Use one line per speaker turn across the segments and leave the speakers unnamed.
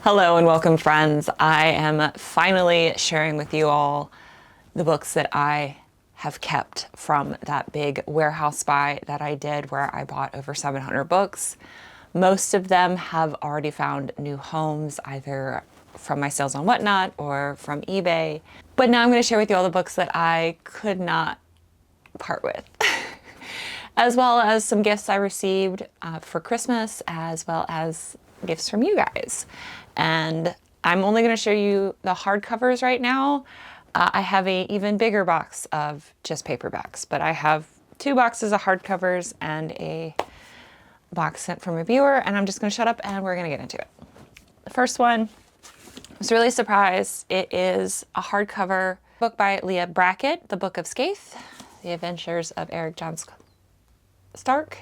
Hello and welcome, friends. I am finally sharing with you all the books that I have kept from that big warehouse buy that I did where I bought over 700 books. Most of them have already found new homes, either from my sales on Whatnot or from eBay. But now I'm going to share with you all the books that I could not part with. As well as some gifts I received for Christmas, as well as gifts from you guys. And I'm only going to show you the hardcovers right now. I have an even bigger box of just paperbacks, but I have 2 boxes of hardcovers and a box sent from a viewer, and I'm just going to shut up and we're going to get into it. The first one, I was really surprised. It is a hardcover book by Leah Brackett, The Book of Skaith, The Adventures of Eric John Stark.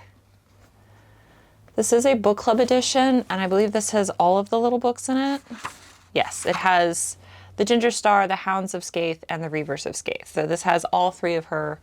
This is a book club edition, and I believe this has all of the little books in it. Yes, it has The Ginger Star, The Hounds of Skaith, and The Reavers of Skaith. So this has all 3 of her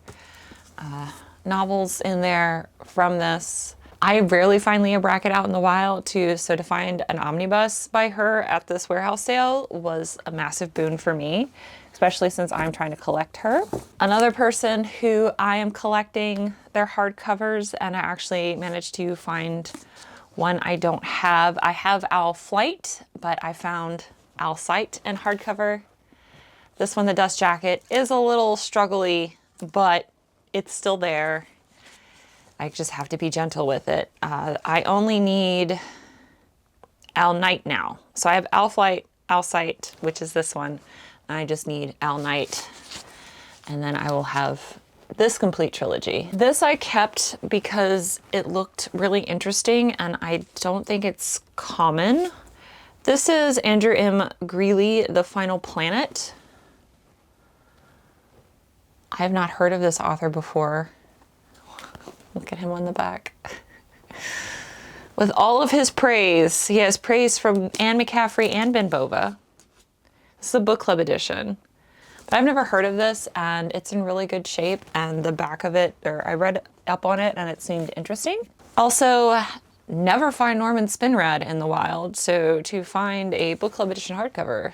novels in there from this. I rarely find Leah Brackett out in the wild too, so to find an omnibus by her at this warehouse sale was a massive boon for me, especially since I'm trying to collect her. Another person who I am collecting their hardcovers, and I actually managed to find one I don't have. I have Owl Flight, but I found Owl Sight in hardcover. This one, The Dust Jacket, is a little struggly, but it's still there. I just have to be gentle with it. I only need Owl Night now. So I have Owl Flight, Owl Sight, which is this one. And I just need Owl Night. And then I will have this complete trilogy. This I kept because it looked really interesting and I don't think it's common. This is Andrew M. Greeley, The Final Planet. I have not heard of this author before. Look at him on the back. With all of his praise, he has praise from Anne McCaffrey and Ben Bova. This is a book club edition. But I've never heard of this, and it's in really good shape, and the back of it, or I read up on it and it seemed interesting. Also, never find Norman Spinrad in the wild, so to find a book club edition hardcover,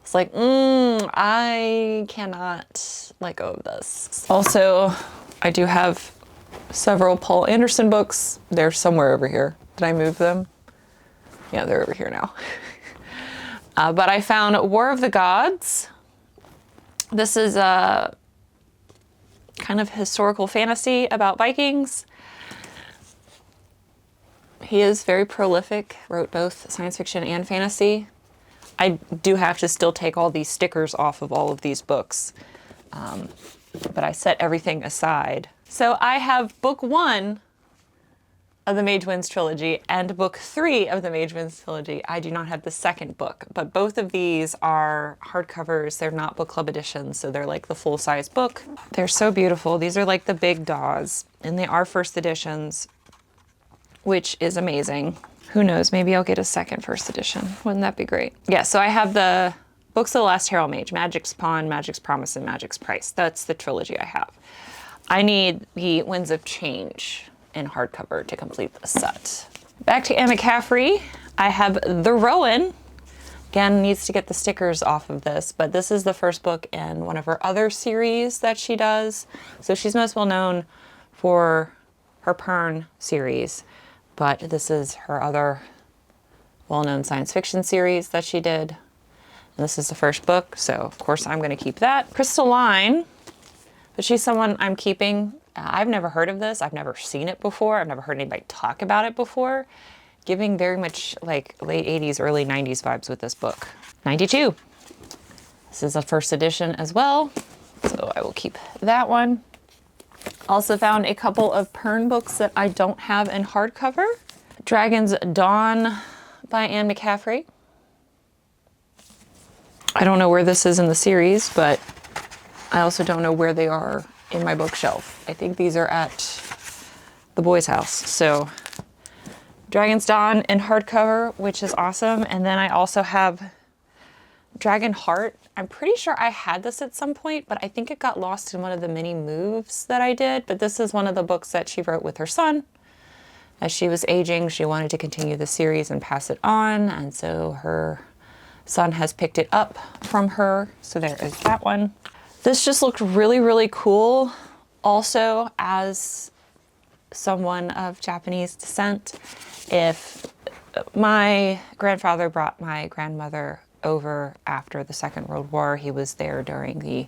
it's like, I cannot let go of this. Also, I do have several Paul Anderson books. They're somewhere over here. Did I move them? Yeah, they're over here now. But I found War of the Gods. This is a kind of historical fantasy about Vikings. He is very prolific, wrote both science fiction and fantasy. I do have to still take all these stickers off of all of these books. But I set everything aside. So I have book 1 of the Mage Winds trilogy and book 3 of the Mage Winds trilogy. I do not have the second book, but both of these are hardcovers. They're not book club editions, so they're like the full-size book. They're so beautiful. These are like the big DAWs, and they are first editions, which is amazing. Who knows, maybe I'll get a second first edition. Wouldn't that be great? Yeah, so I have the Books of the Last Herald Mage, Magic's Pawn, Magic's Promise, and Magic's Price. That's the trilogy I have. I need the Winds of Change in hardcover to complete the set. Back to Anne McCaffrey, I have The Rowan. Again, needs to get the stickers off of this, but this is the first book in one of her other series that she does. So she's most well known for her Pern series, but this is her other well-known science fiction series that she did. And this is the first book, so of course I'm going to keep that. Crystalline, but she's someone I'm keeping. I've never heard of this. I've never seen it before. I've never heard anybody talk about it before. Giving very much like late 80s, early 90s vibes with this book. 92. This is a first edition as well, so I will keep that one. Also found a couple of Pern books that I don't have in hardcover. Dragon's Dawn by Anne McCaffrey. I don't know where this is in the series, but I also don't know where they are in my bookshelf. I think these are at the boys' house. So Dragon's Dawn in hardcover, which is awesome. And then I also have Dragon Heart. I'm pretty sure I had this at some point, but I think it got lost in one of the mini moves that I did. But this is one of the books that she wrote with her son. as she was aging, she wanted to continue the series and pass it on. And so her son has picked it up from her. So there is that one. This just looked really, really cool. Also, as someone of Japanese descent, if my grandfather brought my grandmother over after the Second World War, he was there during the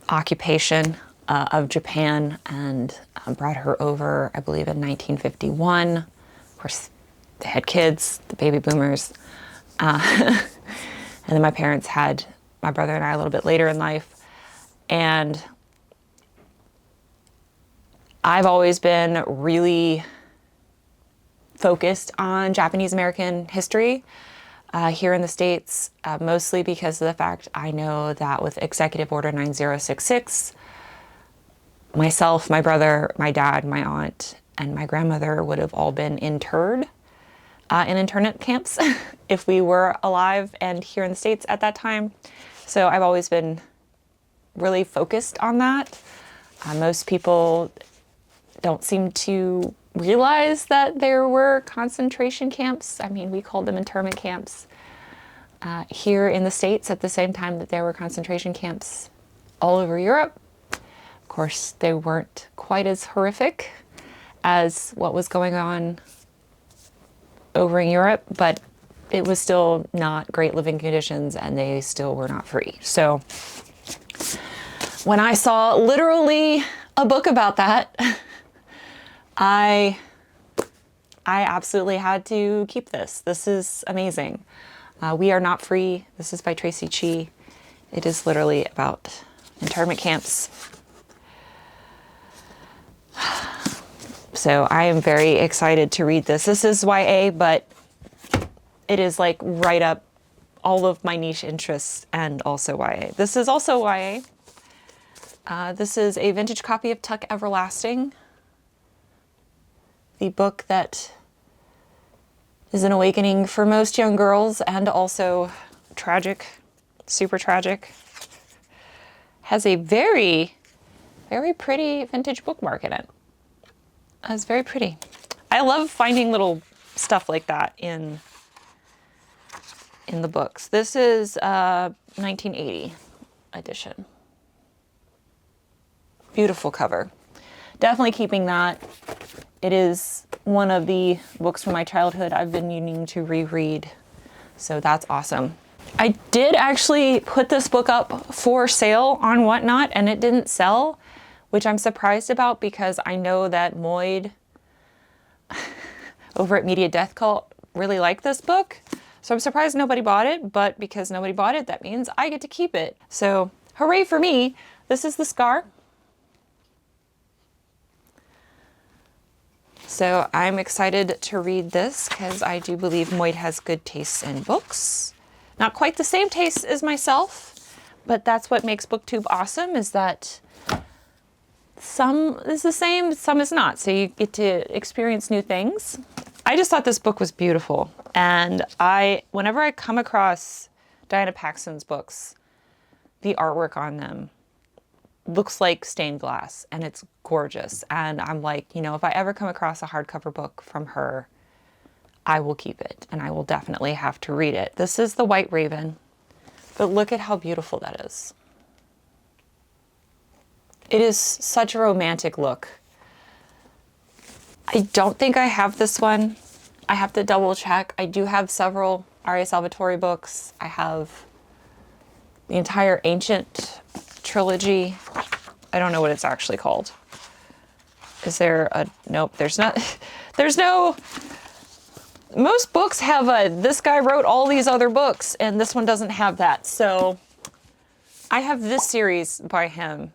occupation of Japan, and brought her over, I believe, in 1951. Of course, they had kids, the baby boomers. And then my parents had my brother and I a little bit later in life. And I've always been really focused on Japanese American history here in the States, mostly because of the fact I know that with Executive Order 9066, myself, my brother, my dad, my aunt, and my grandmother would have all been interred in internment camps if we were alive and here in the States at that time. So I've always been really focused on that. Most people don't seem to realize that there were concentration camps. I mean, we called them internment camps here in the States at the same time that there were concentration camps all over Europe. Of course, they weren't quite as horrific as what was going on over in Europe, but it was still not great living conditions, and they still were not free. So when I saw literally a book about that, I absolutely had to keep this. This is amazing. We Are Not Free. This is by Tracy Chee. It is literally about internment camps. So I am very excited to read this. This is YA, but it is like right up all of my niche interests and also YA. This is also YA. This is a vintage copy of Tuck Everlasting, the book that is an awakening for most young girls and also tragic, super tragic. Has a very, very pretty vintage bookmark in it. It's very pretty. I love finding little stuff like that in the books. This is 1980 edition. Beautiful cover. Definitely keeping that. It is one of the books from my childhood I've been needing to reread. So that's awesome. I did actually put this book up for sale on Whatnot, and it didn't sell, which I'm surprised about because I know that Moid over at Media Death Cult really liked this book. So I'm surprised nobody bought it, but because nobody bought it, that means I get to keep it. So hooray for me. This is the Scar. So I'm excited to read this because I do believe Moid has good tastes in books. Not quite the same taste as myself, but that's what makes BookTube awesome, is that some is the same, some is not. So you get to experience new things. I just thought this book was beautiful. And whenever I come across Diana Paxson's books, the artwork on them looks like stained glass and it's gorgeous. And I'm like, you know, if I ever come across a hardcover book from her, I will keep it and I will definitely have to read it. This is The White Raven, but look at how beautiful that is. It is such a romantic look. I don't think I have this one. I have to double check. I do have several R.A. Salvatore books. I have the entire Ancient trilogy. I don't know what it's actually called. Is there a, nope, there's not, there's no, most books have a, this guy wrote all these other books and this one doesn't have that. So I have this series by him.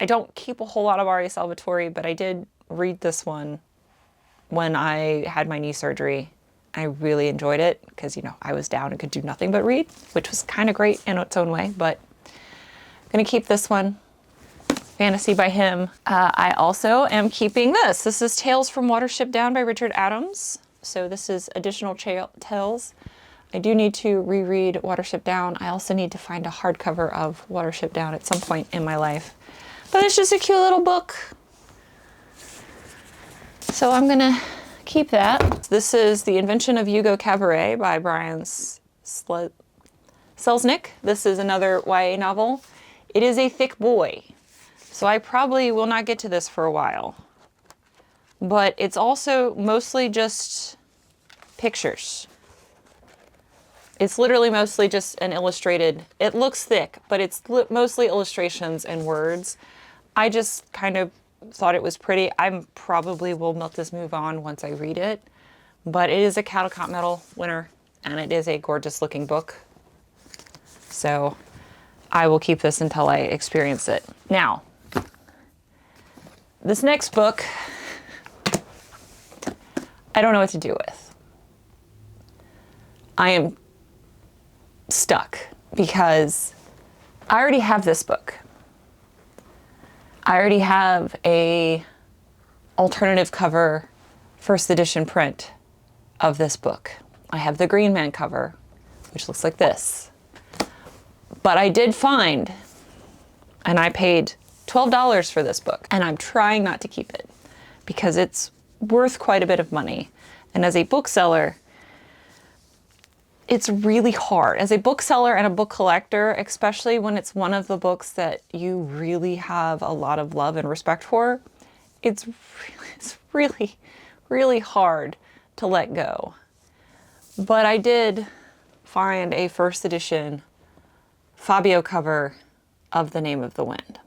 I don't keep a whole lot of R.A. Salvatore, but I did read this one when I had my knee surgery. I really enjoyed it because, you know, I was down and could do nothing but read, which was kind of great in its own way, but I'm going to keep this one. Fantasy by him. I also am keeping this. This is Tales from Watership Down by Richard Adams. So this is additional tales. I do need to reread Watership Down. I also need to find a hardcover of Watership Down at some point in my life. But it's just a cute little book. So I'm gonna keep that. This is The Invention of Hugo Cabaret by Brian Selznick. This is another YA novel. It is a thick boy, so I probably will not get to this for a while. But it's also mostly just pictures. It's literally mostly just an illustrated, it looks thick, but it's mostly illustrations and words. I just kind of thought it was pretty. I probably will let this move on once I read it, but it is a Caldecott Medal winner, and it is a gorgeous looking book. So I will keep this until I experience it. Now, this next book, I don't know what to do with. I am stuck because I already have this book. I already have a alternative cover first edition print of this book. I have the Green Man cover, which looks like this. But I did find, and I paid $12 for this book, and I'm trying not to keep it because it's worth quite a bit of money. And as a bookseller, it's really hard. As a bookseller and a book collector, especially when it's one of the books that you really have a lot of love and respect for, it's really, really hard to let go. But I did find a first edition Fabio cover of The Name of the Wind.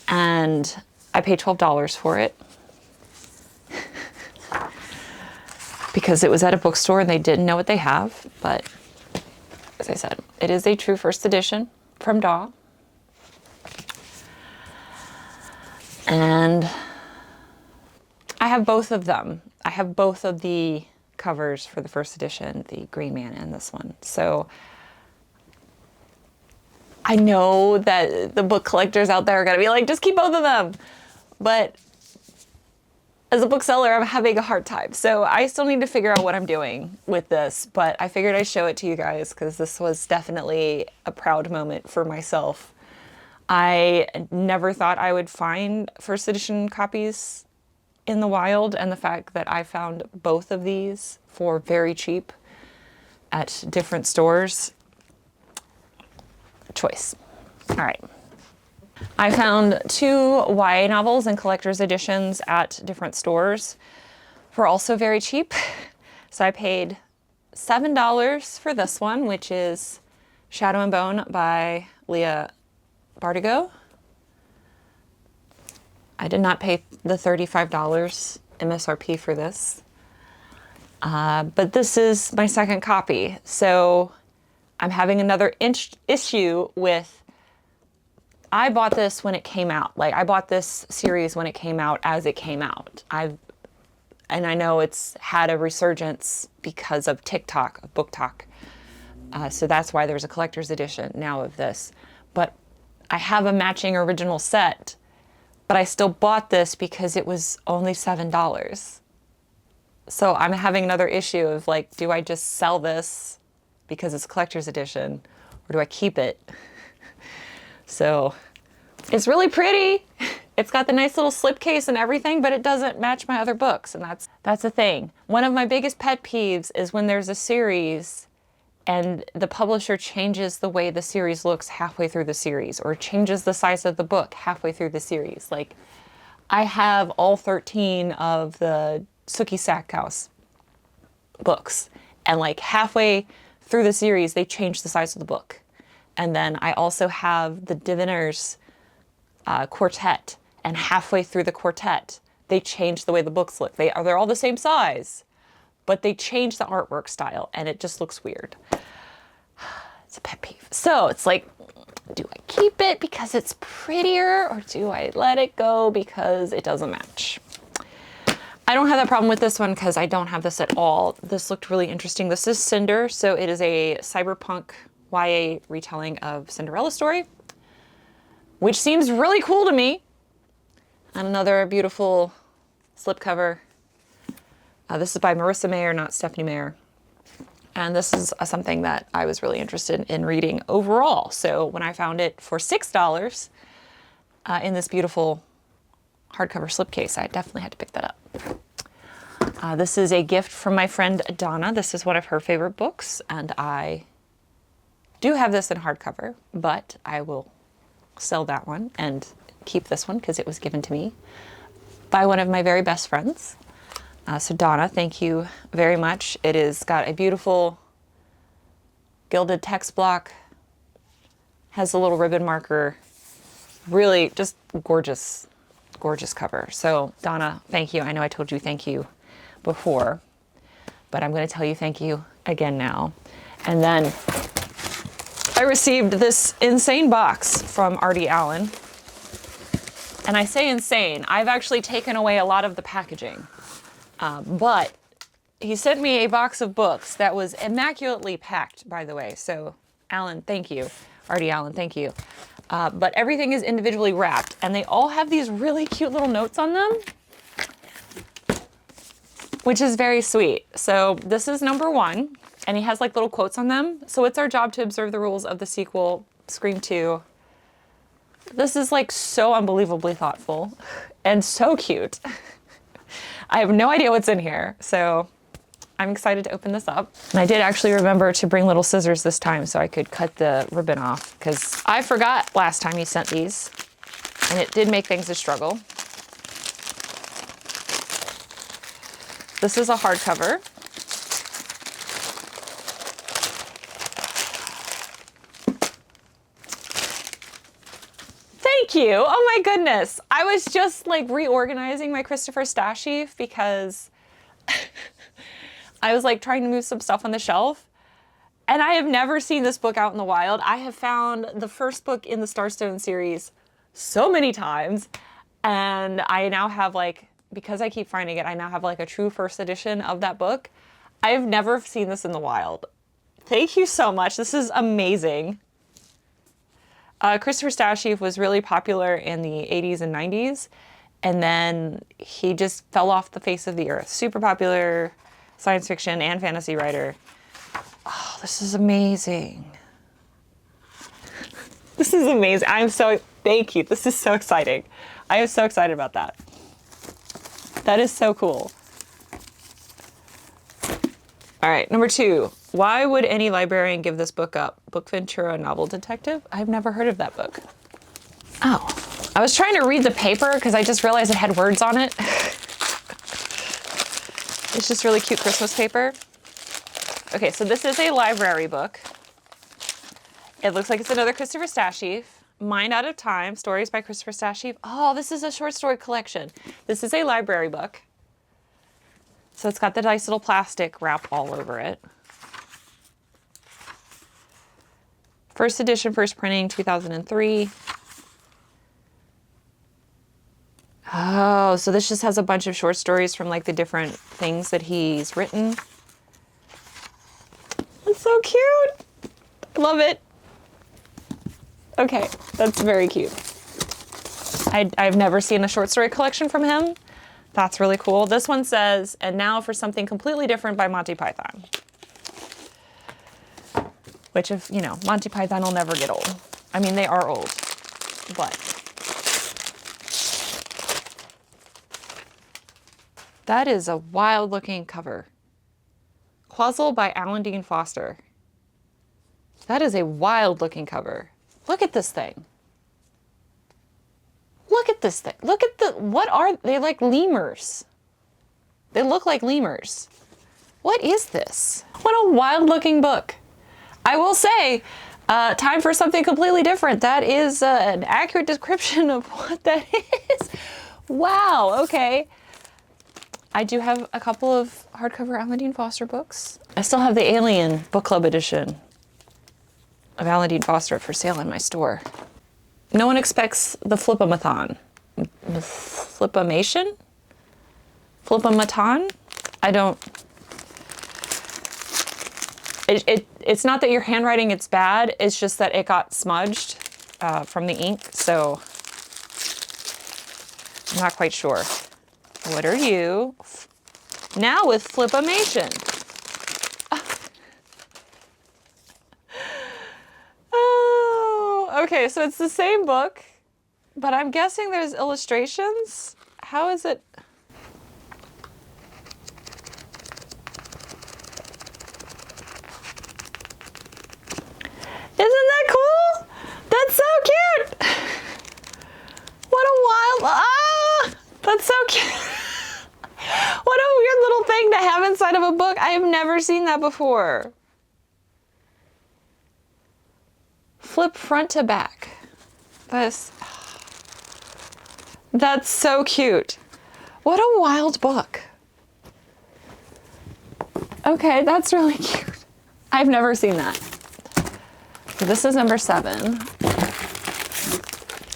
And I paid $12 for it because it was at a bookstore and they didn't know what they have. But as I said, it is a true first edition from Daw. And I have both of them. I have both of the covers for the first edition, the Green Man and this one. So I know that the book collectors out there are gonna be like, just keep both of them. But as a bookseller, I'm having a hard time. So I still need to figure out what I'm doing with this, but I figured I'd show it to you guys because this was definitely a proud moment for myself. I never thought I would find first edition copies in the wild, and the fact that I found both of these for very cheap at different stores, choice. All right. I found 2 YA novels and collector's editions at different stores for also very cheap. So I paid $7 for this one, which is Shadow and Bone by Leah Bardugo. I did not pay the $35 MSRP for this, but this is my second copy. So I'm having another issue with, I bought this when it came out. Like, I bought this series when it came out as it came out. And I know it's had a resurgence because of TikTok, of Book Talk. So that's why there's a collector's edition now of this. But I have a matching original set, but I still bought this because it was only $7. So I'm having another issue of like, do I just sell this because it's a collector's edition, or do I keep it? So it's really pretty. It's got the nice little slipcase and everything, but it doesn't match my other books, and that's a thing. One of my biggest pet peeves is when there's a series and the publisher changes the way the series looks halfway through the series, or changes the size of the book halfway through the series. Like, I have all 13 of the Sookie Stackhouse books, and like halfway through the series, they change the size of the book. And then I also have the Diviners quartet, and halfway through the quartet, they change the way the books look. They're all the same size, but they change the artwork style, and it just looks weird. It's a pet peeve. So it's like, do I keep it because it's prettier, or do I let it go because it doesn't match? I don't have that problem with this one because I don't have this at all. This looked really interesting. This is Cinder, so it is a cyberpunk YA retelling of Cinderella story, which seems really cool to me. And another beautiful slipcover. This is by Marissa Mayer, not Stephanie Mayer. And this is something that I was really interested in reading overall. So when I found it for $6 in this beautiful hardcover slipcase. I definitely had to pick that up. This is a gift from my friend Donna. This is one of her favorite books, and I do have this in hardcover, but I will sell that one and keep this one because it was given to me by one of my very best friends. So Donna, thank you very much. It is got a beautiful gilded text block, has a little ribbon marker, really just gorgeous, gorgeous cover. So Donna, thank you. I know I told you thank you before, but I'm going to tell you thank you again now. And then I received this insane box from Artie Allen. And I say insane, I've actually taken away a lot of the packaging. But he sent me a box of books that was immaculately packed, by the way. So Allen, thank you. Artie Allen, thank you. But everything is individually wrapped, and they all have these really cute little notes on them, which is very sweet. So this is number 1, and he has like little quotes on them. So it's our job to observe the rules of the sequel, Scream 2. This is like so unbelievably thoughtful and so cute. I have no idea what's in here, so I'm excited to open this up. And I did actually remember to bring little scissors this time so I could cut the ribbon off, because I forgot last time he sent these, and it did make things a struggle. This is a hardcover. Thank you. Oh my goodness. I was just like reorganizing my Christopher Stasheff because I was like trying to move some stuff on the shelf, and I have never seen this book out in the wild. I have found the first book in the Starstone series so many times, and I now have like, because I keep finding it, I now have like a true first edition of that book. I have never seen this in the wild. Thank you so much. This is amazing. Christopher Stasheff was really popular in the 80s and 90s, and then he just fell off the face of the earth. Super popular science fiction and fantasy writer. Oh, this is amazing. This is amazing. Thank you. This is so exciting. I am so excited about that. That is so cool. All right, number 2. Why would any librarian give this book up? Book Ventura Novel Detective? I've never heard of that book. Oh, I was trying to read the paper because I just realized it had words on it. It's just really cute Christmas paper. Okay, so this is a library book. It looks like it's another Christopher Stasheff. Mind Out of Time, Stories by Christopher Stasheff. Oh, this is a short story collection. This is a library book. So it's got the nice little plastic wrap all over it. First edition, first printing, 2003. Oh, so this just has a bunch of short stories from like the different things that he's written. It's so cute. I love it. Okay, that's very cute. I've never seen a short story collection from him. That's really cool. This one says, and now for something completely different by Monty Python. Which, if you know, Monty Python will never get old. I mean, they are old, but. That is a wild looking cover. Quazzle by Alan Dean Foster. That is a wild looking cover. Look at this thing. Look at this thing. Look at what are they, like lemurs? They look like lemurs. What is this? What a wild looking book. I will say, time for something completely different. That is an accurate description of what that is. Wow, okay. I do have a couple of hardcover Alan Dean Foster books. I still have the Alien Book Club edition of Alan Dean Foster for sale in my store. No one expects the Flip-O-Mathon. Flip-O-Mation? Flip-O-Mathon? I don't... It's not that your handwriting is bad, it's just that it got smudged from the ink, so I'm not quite sure. What are you? Now with Flip-O-Mation. Oh, okay, so it's the same book, but I'm guessing there's illustrations. How is it? Isn't that cool? That's so cute. What a wild, that's so cute. What a weird little thing to have inside of a book. I have never seen that before. Flip front to back. That's so cute. What a wild book. Okay, that's really cute. I've never seen that. This is number 7.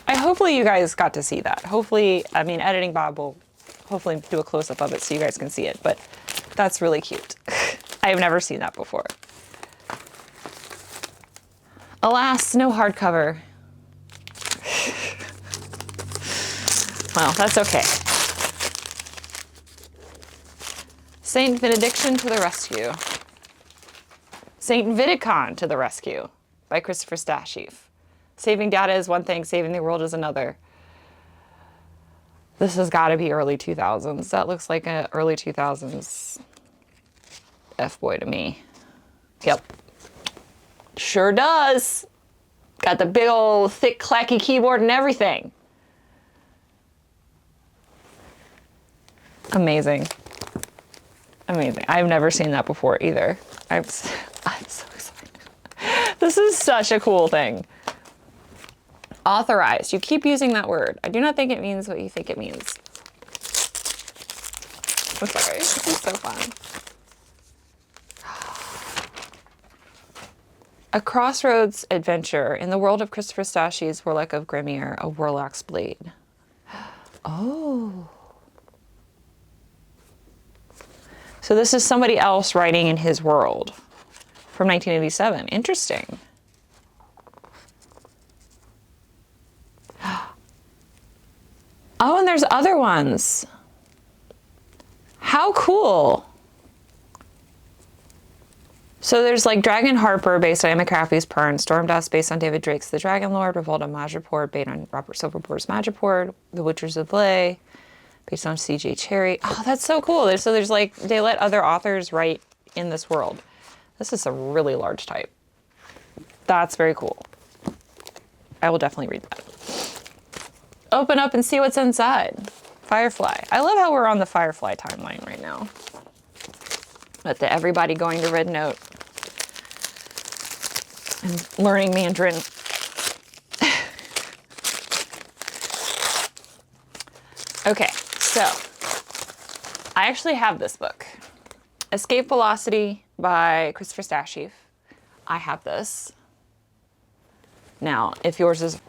Hopefully you guys got to see that. Hopefully, I mean, Editing Bob will hopefully do a close-up of it so you guys can see it, but that's really cute. I have never seen that before. Alas, no hardcover. Well, that's okay. Saint Benediction to the rescue. Saint Viticon to the rescue by Christopher Stasheff. Saving data is one thing, saving the world is another. This has got to be early 2000s. That looks like an early 2000s F-boy to me. Yep. Sure does. Got the big old thick clacky keyboard and everything. Amazing. Amazing. I've never seen that before either. I'm so excited. This is such a cool thing. Authorized. You keep using that word. I do not think it means what you think it means. I'm sorry. This is so fun. A crossroads adventure in the world of Christopher Stasheff's Warlock of Grimmier, a Warlock's Blade. Oh. So this is somebody else writing in his world from 1987. Interesting. Oh, and there's other ones. How cool. So there's like Dragon Harper based on McCaffrey's Pern, Stormdust based on David Drake's The Dragon Lord, Revolt of Madripoor based on Robert Silverbore's Madripoor, The Witchers of Lay based on C.J. Cherry. Oh, that's so cool. So there's like, they let other authors write in this world. This is a really large type. That's very cool. I will definitely read that. Open up and see what's inside. Firefly. I love how we're on the Firefly timeline right now. With the everybody going to Red Note and learning Mandarin. Okay, so I actually have this book. Escape Velocity by Christopher Stasheff. I have this. Now, if yours is...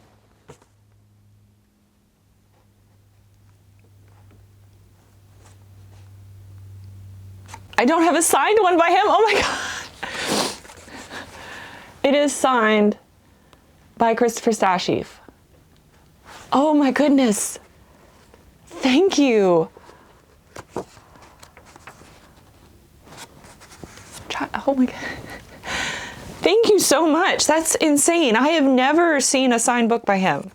I don't have a signed one by him. Oh my God. It is signed by Christopher Stasheff. Oh my goodness. Thank you. Oh my God. Thank you so much. That's insane. I have never seen a signed book by him.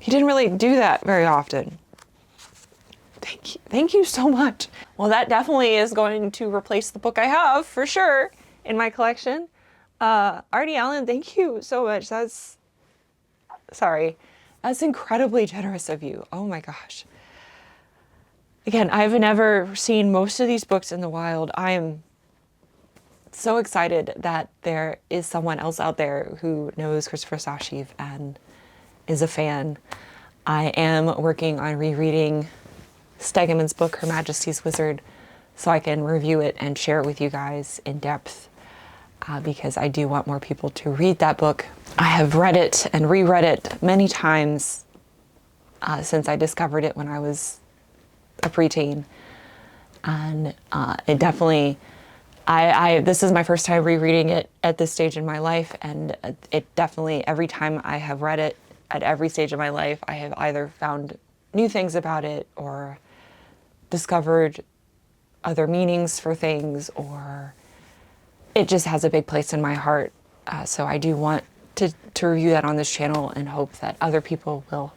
He didn't really do that very often. Thank you. Thank you so much. Well, that definitely is going to replace the book I have for sure in my collection. Artie Allen, thank you so much. That's incredibly generous of you. Oh my gosh. Again, I've never seen most of these books in the wild. I am so excited that there is someone else out there who knows Christopher Stasheff and is a fan. I am working on rereading Stegeman's book, Her Majesty's Wizard, so I can review it and share it with you guys in depth because I do want more people to read that book. I have read it and reread it many times since I discovered it when I was a preteen. And it definitely, this is my first time rereading it at this stage in my life, and it definitely, every time I have read it, at every stage of my life, I have either found new things about it or discovered other meanings for things, or it just has a big place in my heart. So I do want to review that on this channel and hope that other people will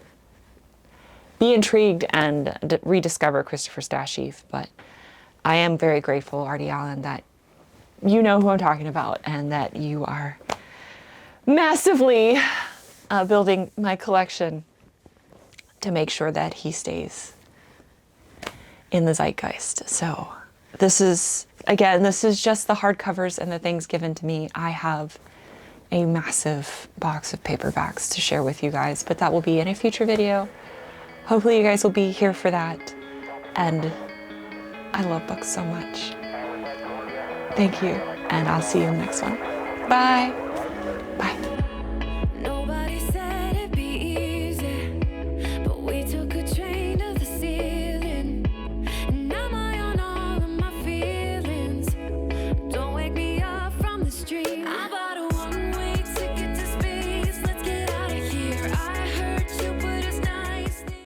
be intrigued and rediscover Christopher Stasheff. But I am very grateful, Artie Allen, that you know who I'm talking about and that you are massively building my collection to make sure that he stays in the zeitgeist. So this is, again, this is just the hardcovers and the things given to me. I have a massive box of paperbacks to share with you guys, but that will be in a future video. Hopefully you guys will be here for that. And I love books so much. Thank you, and I'll see you in the next one. Bye.